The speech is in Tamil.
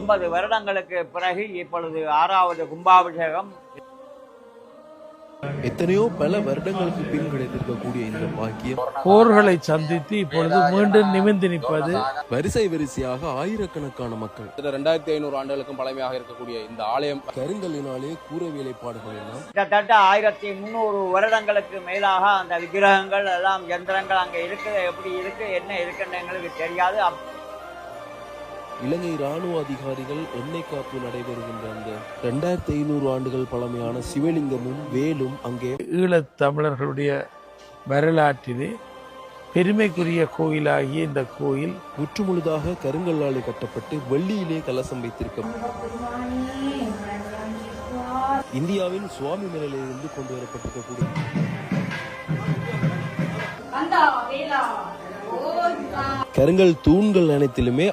50 வருடங்களுக்கு பிறகு இப்பொழுது 6வது கும்பாபிஷேகம். எத்தனையோ பல வருடங்களுக்கு பின் கிடைத்திருக்கக்கூடிய இந்த பாக்கியம் போர்களை சந்தித்து இப்பொழுது மீண்டும் நிமிர்ந்து நிற்பது. வரிசை வரிசையாக ஆயிரக்கணக்கான மக்கள் 2500 ஆண்டுகளுக்கும் பழமையாக இருக்கக்கூடிய இந்த ஆலயம் கருங்கல்லினாலே கூரை வேலைப்பாடுகள் எல்லாம் கிட்டத்தட்ட 1300 வருடங்களுக்கு மேலாக அந்த விக்கிரகங்கள் எல்லாம் யந்திரங்கள் அங்கே இருக்குது. எப்படி இருக்கு என்ன இருக்குன்னு எங்களுக்கு தெரியாது. இலங்கை இராணுவ அதிகாரிகள் எண்ணெய் காப்பு நடைபெறுகின்ற அந்த 2500 ஆண்டுகள் பழமையான சிவலிங்கமும் வேலும் அங்கே ஈழத் தமிழர்களுடைய வரலாற்றிலே பெருமைக்குரிய கோயிலாகிய இந்த கோயில் முற்றுமுழுதாக கருங்கல்லாலே கட்டப்பட்டு வெள்ளியிலே கலசம் வைத்திருக்க இந்தியாவின் சுவாமி மலையிலிருந்து கொண்டு வரப்பட்டிருக்கக்கூடிய கருங்கல் தூண்கள் அனைத்திலுமே